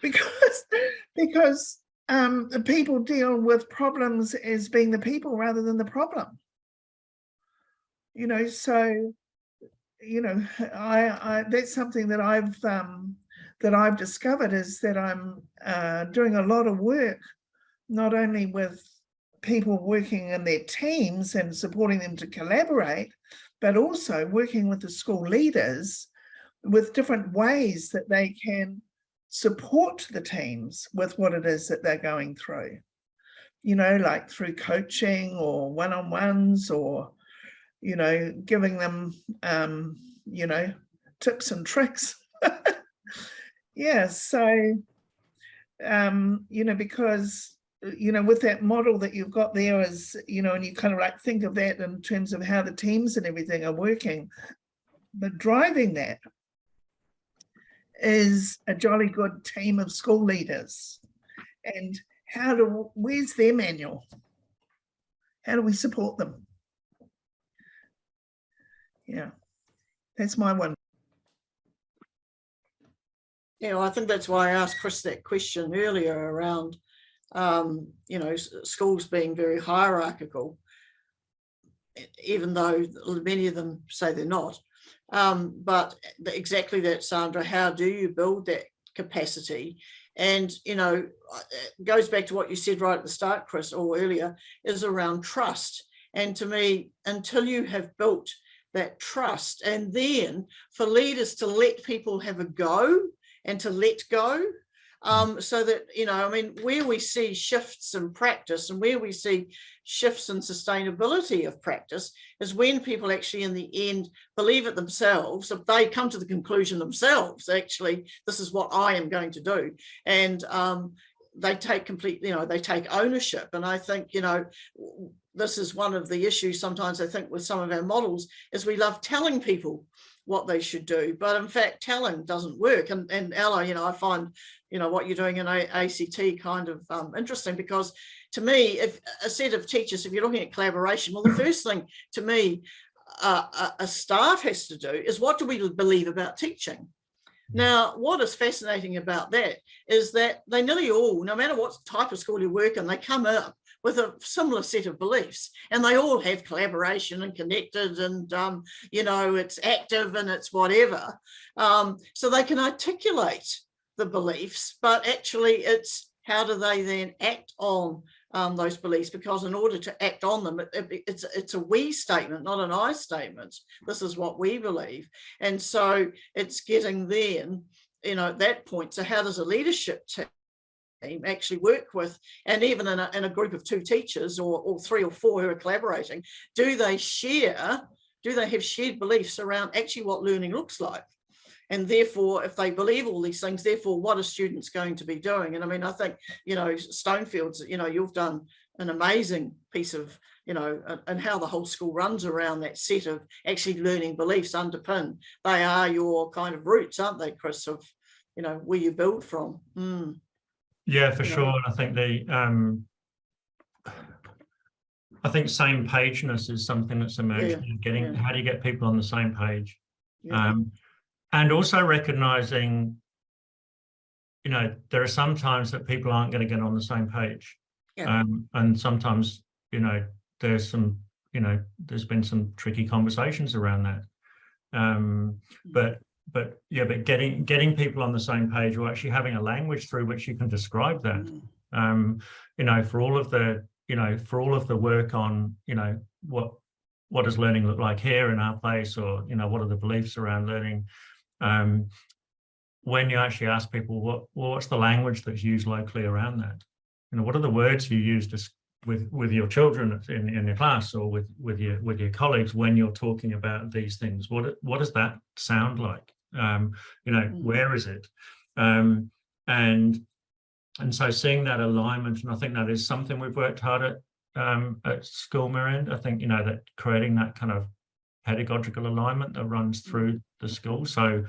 Because people deal with problems as being the people rather than the problem. You know, so, you know, I that's something that I've discovered, is that I'm doing a lot of work, not only with people working in their teams and supporting them to collaborate, but also working with the school leaders with different ways that they can support the teams with what it is that they're going through, you know, like through coaching or one-on-ones, or, you know, giving them, you know, tips and tricks. Yeah, so, you know, because, you know, with that model that you've got there is, you know, and you kind of like think of that in terms of how the teams and everything are working, but driving that is a jolly good team of school leaders. And where's their manual? How do we support them? Yeah, that's my one. Yeah, well, I think that's why I asked Chris that question earlier around, you know, schools being very hierarchical, even though many of them say they're not. But exactly that, Sandra, how do you build that capacity? And, you know, it goes back to what you said right at the start, Chris, or earlier, is around trust. And to me, until you have built that trust, and then for leaders to let people have a go and to let go, so that, you know, I mean, where we see shifts in practice and where we see shifts in sustainability of practice is when people actually in the end believe it themselves, if they come to the conclusion themselves, actually, this is what I am going to do. And they take complete, you know, they take ownership. And I think, you know, this is one of the issues sometimes I think with some of our models, is we love telling people what they should do, but in fact telling doesn't work. And Ella, you know, I find, you know, what you're doing in ACT kind of interesting, because to me, if a set of teachers, if you're looking at collaboration, well, the first thing to me a staff has to do is, what do we believe about teaching? Now, what is fascinating about that is that they nearly all, no matter what type of school you work in, they come up with a similar set of beliefs, and they all have collaboration and connected, and you know, it's active and it's whatever, so they can articulate the beliefs, but actually it's how do they then act on those beliefs, because in order to act on them, it's a we statement, not an I statement. This is what we believe. And so it's getting then, you know, at that point, so how does a leadership team actually work with, and even in a group of 2 teachers or 3 or 4 who are collaborating, do they have shared beliefs around actually what learning looks like? And therefore, if they believe all these things, therefore, what are students going to be doing? And I mean, I think, you know, Stonefields, you know, you've done an amazing piece of, you know, and how the whole school runs around that set of actually learning beliefs underpin. They are your kind of roots, aren't they, Chris, of, you know, where you build from. Yeah, for You know. sure. I think I think same pageness is something that's emerged. Yeah, How do you get people on the same page? yeah. And also recognizing, you know, there are some times that people aren't going to get on the same page. Yeah. And sometimes, you know, there's been some tricky conversations around that. But getting people on the same page, or actually having a language through which you can describe that. You know, for all of the work on, you know, what does learning look like here in our place, or, you know, what are the beliefs around learning? When you actually ask people what's the language that's used locally around that, you know, what are the words you use with your children in your class, or with your colleagues when you're talking about these things? What does that sound like? You know, where is it? And so seeing that alignment, and I think that is something we've worked hard at school, Miranda. I think, you know, that creating that kind of pedagogical alignment that runs through the school. So,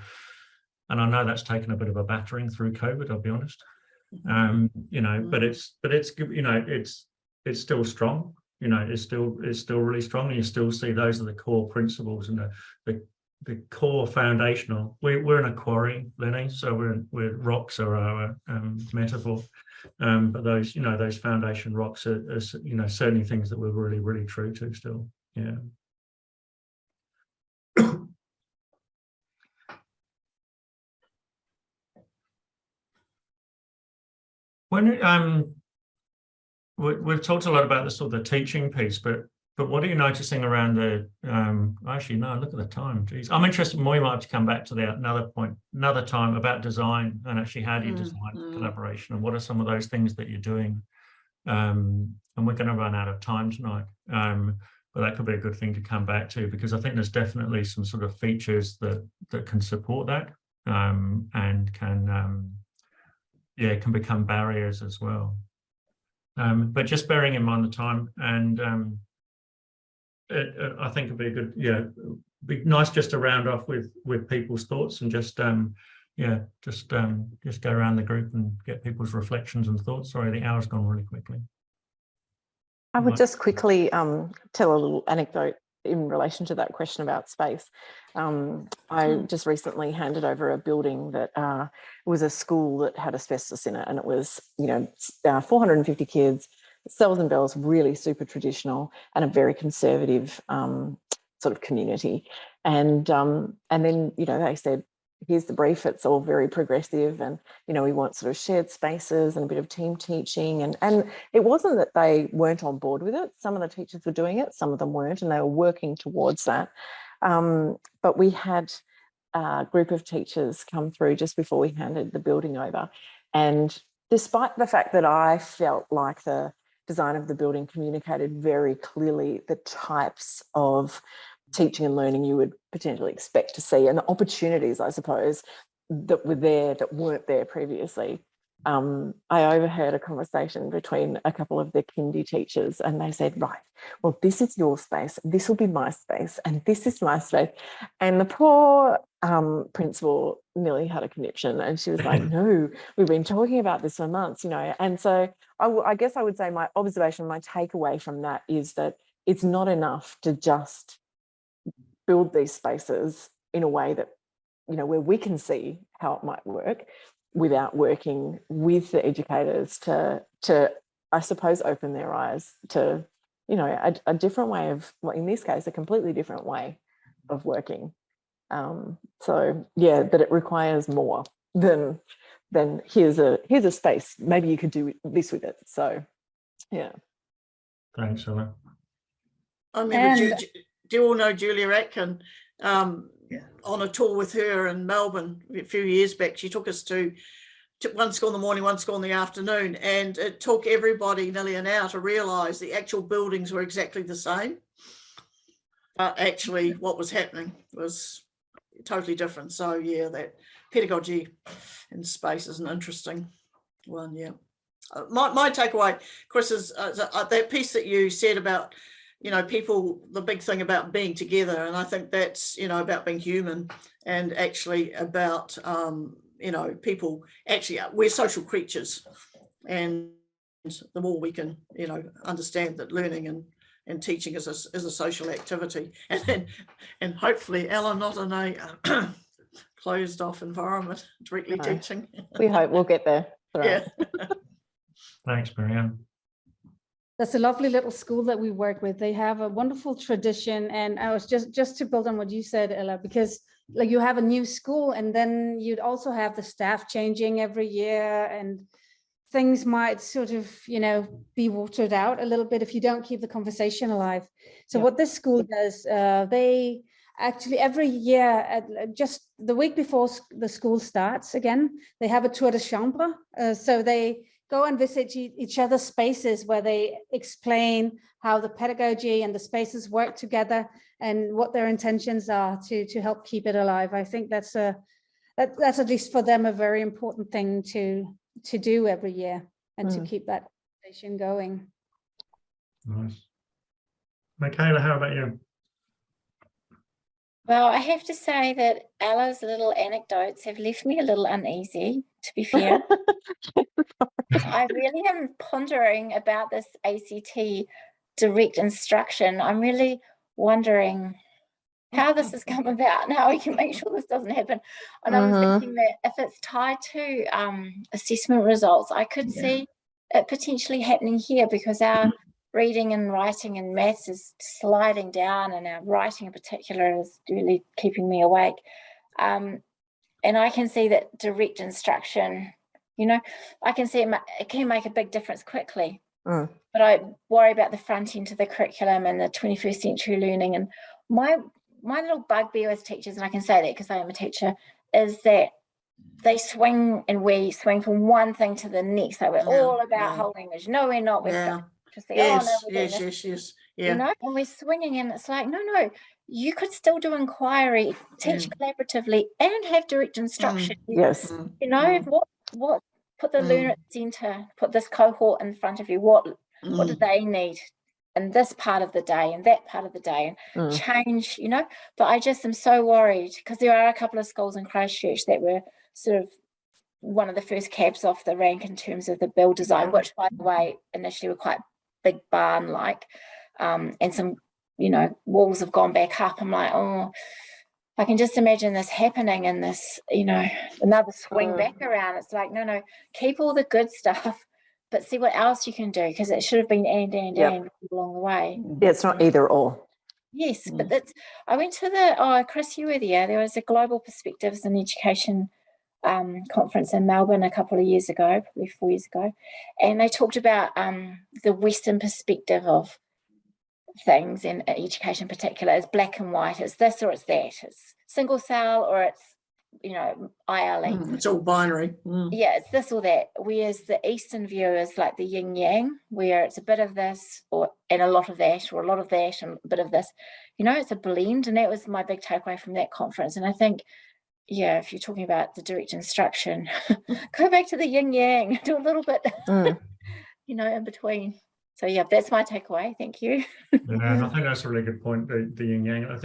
and I know that's taken a bit of a battering through COVID, I'll be honest. You know, but it's you know, it's still strong. You know, it's still really strong, and you still see those are the core principles and the core foundational. We're in a quarry, Lenny, so we're rocks are our metaphor. But those, you know, those foundation rocks are, you know, certainly things that we're really, really true to still. Yeah. When we've talked a lot about the sort of the teaching piece, but what are you noticing around the actually no, look at the time, geez. I'm interested more, you might have to come back to that another time about design, and actually how do you design collaboration, and what are some of those things that you're doing? And we're going to run out of time tonight, but that could be a good thing to come back to, because I think there's definitely some sort of features that can support that, and can can become barriers as well. But just bearing in mind the time, and I think it'd be a good, be nice just to round off with people's thoughts, and just just go around the group and get people's reflections and thoughts. Sorry, the hour's gone really quickly. I would just quickly tell a little anecdote in relation to that question about space. I just recently handed over a building that was a school that had asbestos in it, and it was, you know, 450 kids, cells and bells, really super traditional, and a very conservative sort of community. And then, you know, they said, here's the brief, it's all very progressive, and, you know, we want sort of shared spaces and a bit of team teaching, and it wasn't that they weren't on board with it. Some of the teachers were doing it, some of them weren't, and they were working towards that. But we had a group of teachers come through just before we handed the building over, and despite the fact that I felt like the design of the building communicated very clearly the types of teaching and learning you would potentially expect to see, and the opportunities, I suppose, that were there that weren't there previously. I overheard a conversation between a couple of the kindy teachers, and they said, right, well, this is your space, this will be my space, and this is my space. And the poor principal nearly had a conniption, and she was like, no, we've been talking about this for months, you know. And so I guess I would say my observation, my takeaway from that is that it's not enough to just build these spaces in a way that, you know, where we can see how it might work, without working with the educators to I suppose open their eyes to, you know, a different way of, well, in this case, a completely different way of working. So yeah, that it requires more than here's a space, maybe you could do this with it. So yeah. Thanks, Ella. I remember, do you all know Julia Atkin? On a tour with her in Melbourne a few years back, she took us to one school in the morning, one school in the afternoon, and it took everybody nearly an hour to realise the actual buildings were exactly the same. Actually, what was happening was, totally different. So yeah, that pedagogy in space is an interesting one. Yeah. My takeaway, Chris, is that piece that you said about, you know, people, the big thing about being together. And I think that's, you know, about being human, and actually about, you know, people actually, we're social creatures. And the more we can, you know, understand that learning and teaching is a social activity. And hopefully, Ella, not in a closed off environment, directly teaching. We hope we'll get there. Yeah. Thanks, Marianne. That's a lovely little school that we work with. They have a wonderful tradition. And I was just to build on what you said, Ella, because like you have a new school and then you'd also have the staff changing every year, and things might sort of, you know, be watered out a little bit if you don't keep the conversation alive. So what this school does, they actually every year, just the week before the school starts again, they have a tour de chambre. So they go and visit each other's spaces where they explain how the pedagogy and the spaces work together and what their intentions are to help keep it alive. I think that's at least for them a very important thing to do every year, and to keep that conversation going. Nice. Michaela, how about you? Well, I have to say that Ella's little anecdotes have left me a little uneasy, to be fair. I really am pondering about this ACT direct instruction. I'm really wondering how this has come about and how we can make sure this doesn't happen. And I was thinking that if it's tied to assessment results, I could see it potentially happening here, because our reading and writing and maths is sliding down, and our writing in particular is really keeping me awake. And I can see that direct instruction, you know, I can see it can make a big difference quickly. But I worry about the front end to the curriculum and the 21st century learning. And my little bugbear with teachers, and I can say that because I am a teacher, is that they swing and we swing from one thing to the next. So we're all about whole language. No, we're not. We're to say, yes. Yeah. You know, and we're swinging, and it's like, no, you could still do inquiry, teach collaboratively, and have direct instruction. Yes. You know, what put the learner at the center, put this cohort in front of you. What do they need in this part of the day and that part of the day, and change, you know. But I just am so worried, because there are a couple of schools in Christchurch that were sort of one of the first cabs off the rank in terms of the build design, which, by the way, initially were quite big barn like, and some, you know, walls have gone back up. I'm like, oh, I can just imagine this happening, and this, you know, another swing back around. It's like, no, keep all the good stuff, but see what else you can do, because it should have been and along the way. Yeah, it's not either or. Yes, but that's, I went to the, Chris, you were there was a Global Perspectives in Education conference in Melbourne a couple of years ago, probably 4 years ago, and they talked about the Western perspective of things in education in particular is black and white. It's this or it's that. It's single cell or it's, you know, ILE. It's all binary. Yeah, it's this or that. Whereas the Eastern view is like the yin yang, where it's a bit of this and a lot of that, or a lot of that and a bit of this. You know, it's a blend. And that was my big takeaway from that conference. And I think, yeah, if you're talking about the direct instruction, go back to the yin yang, do a little bit, you know, in between. So yeah, that's my takeaway. Thank you. And I think that's a really good point, the yin yang. I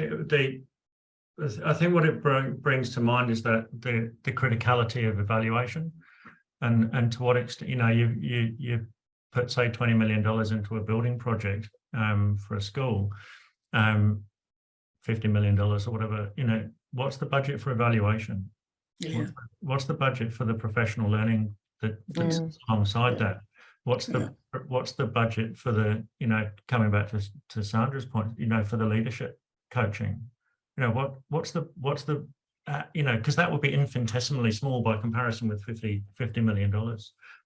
think what it brings to mind is that the criticality of evaluation, and to what extent, you know, you put, say, $20 million into a building project for a school, $50 million or whatever, you know, what's the budget for evaluation? What's the budget for the professional learning that's alongside that? What's the budget for the, you know, coming back to Sandra's point, you know, for the leadership coaching? You know, what's the you know, because that would be infinitesimally small by comparison with $50 million.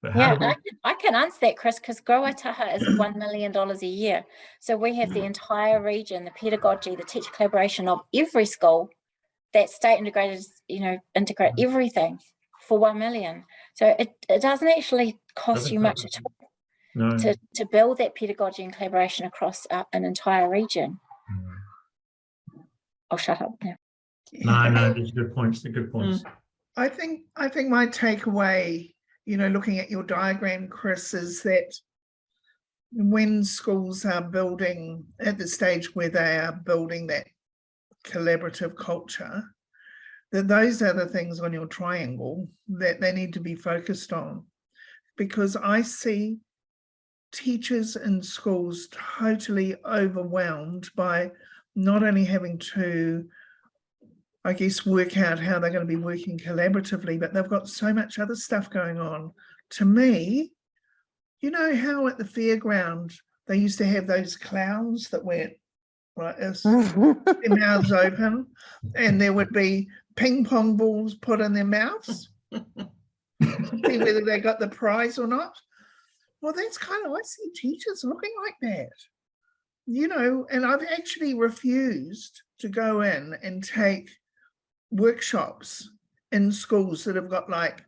But I can answer that, Chris, because Grow Waitaha is $1 million a year. So we have the entire region, the pedagogy, the teacher collaboration of every school, that state integrated, you know, integrate everything for 1 million. So it doesn't actually cost you much at all to build that pedagogy and collaboration across an entire region. I'll shut up now. No, these are good points. They're good points. I think my takeaway, looking at your diagram, Chris, is that when schools are building at the stage where they are building that collaborative culture, that those are the things on your triangle that they need to be focused on. Because I see teachers in schools totally overwhelmed by not only having to, I guess, work out how they're going to be working collaboratively, but they've got so much other stuff going on. To me, you know how at the fairground they used to have those clowns that went like this, their mouths open, and there would be ping pong balls put in their mouths to see whether they got the prize or not. Well, that's kind of, I see teachers looking like that, and I've actually refused to go in and take workshops in schools that have got like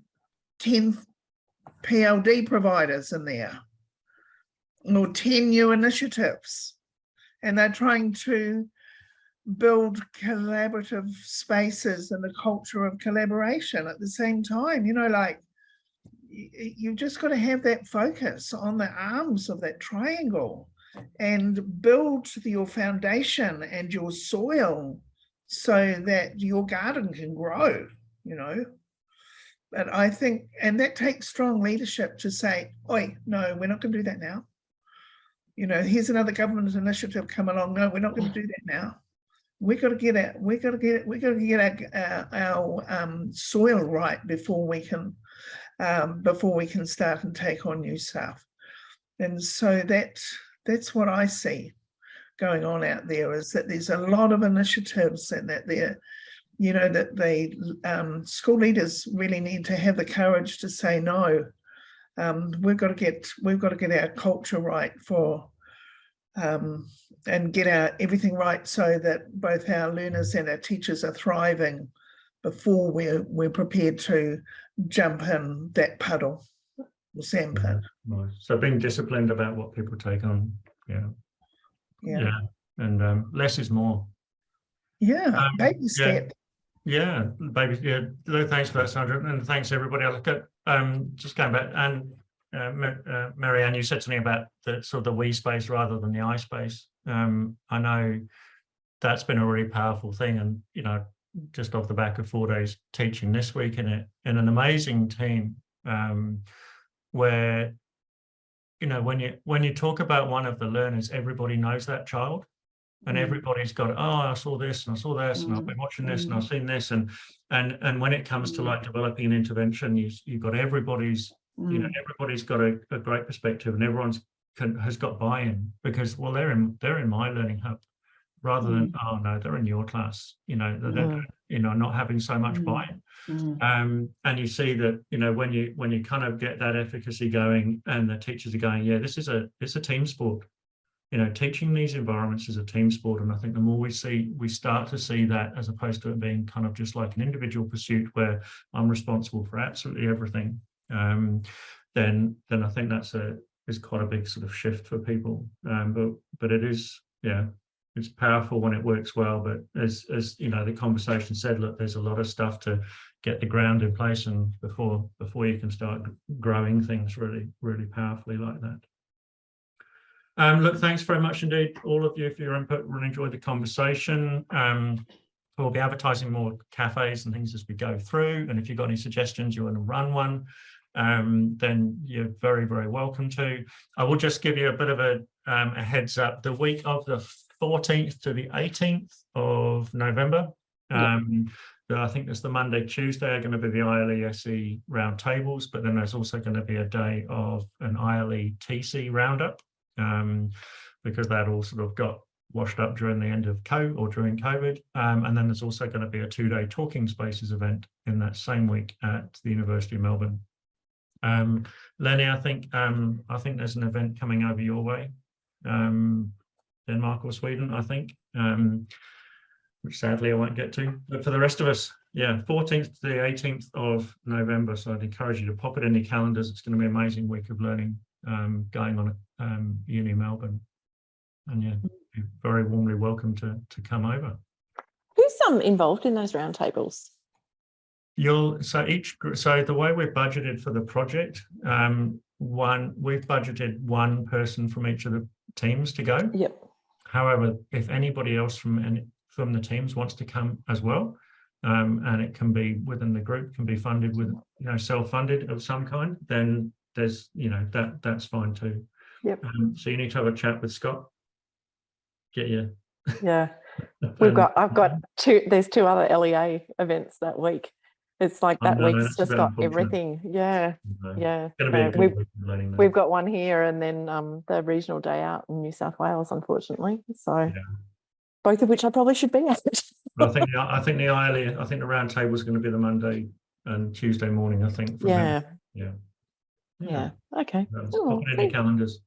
10 PLD providers in there or 10 new initiatives, and they're trying to build collaborative spaces and a culture of collaboration at the same time. You've just got to have that focus on the arms of that triangle and build your foundation and your soil so that your garden can grow, But I think, and that takes strong leadership to say, oi, no, we're not going to do that now. Here's another government initiative come along. No, we're not going to do that now. We've got to get our soil right before we can start and take on new stuff. And so that's what I see going on out there, is that there's a lot of initiatives and that school leaders really need to have the courage to say no. We've got to get our culture right and get everything right so that both our learners and our teachers are thriving before we're prepared to jump in that puddle or sand pit. Right. So being disciplined about what people take on. Yeah. And less is more. Yeah, baby step. Yeah, baby. Yeah, thanks for that, Sandra, and thanks everybody. I look at just going back, and Marianne, you said something about the sort of the we space rather than the I space. I know that's been a really powerful thing, and just off the back of 4 days teaching this week in an amazing team, where when you talk about one of the learners, everybody knows that child. And everybody's got, I saw this and I saw this and I've been watching this and I've seen this, and when it comes to like developing an intervention, you've got everybody's everybody's got a great perspective, and everyone's has got buy-in, because they're in my learning hub, rather than they're in your class, not having so much buy-in. And you see that when you kind of get that efficacy going, and the teachers are going, it's a team sport. Teaching these environments is a team sport, and I think the more we start to see that, as opposed to it being kind of just like an individual pursuit where I'm responsible for absolutely everything, then I think is quite a big sort of shift for people. But it is, it's powerful when it works well. But as the conversation said, look, there's a lot of stuff to get the ground in place, and before you can start growing things really, really powerfully like that. Look, thanks very much indeed, all of you, for your input. Really enjoyed the conversation. We'll be advertising more cafes and things as we go through. And if you've got any suggestions, you want to run one, then you're very, very welcome to. I will just give you a bit of a heads up. The week of the 14th to the 18th of November, I think there's the Monday, Tuesday are going to be the ILESE roundtables, but then there's also going to be a day of an ILE TC roundup. Because that all sort of got washed up during the end of during COVID. And then there's also going to be a 2-day Talking Spaces event in that same week at the University of Melbourne. Lenny, I think there's an event coming over your way, Denmark or Sweden, I think, which sadly I won't get to. But for the rest of us, 14th to the 18th of November. So I'd encourage you to pop it in your calendars. It's going to be an amazing week of learning going on at Uni Melbourne, and you're very warmly welcome to come over. Who's involved in those roundtables? So the way we're budgeted for the project, we've budgeted one person from each of the teams to go. Yep. However, if anybody else from the teams wants to come as well, and it can be within the group, can be funded with, self-funded of some kind, then there's, that's fine too. Yep. So you need to have a chat with Scott. Get you. Yeah. I've got there's 2 other LEA events that week. It's like that week's just got everything. Yeah. Yeah. We've got one here, and then the regional day out in New South Wales, unfortunately. So both of which I probably should be at. I think the ILE, I think the round table is going to be the Monday and Tuesday morning, I think. Yeah. Yeah. Okay. Pop it in your calendars.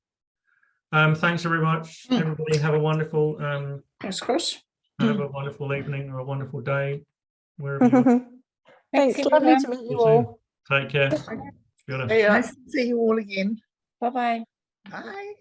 Thanks very much, everybody. Have a wonderful Thanks, Chris. have a wonderful evening or a wonderful day, wherever you are. Thanks. Lovely to meet you all. Take care. Nice to see you all again. Bye-bye. Bye.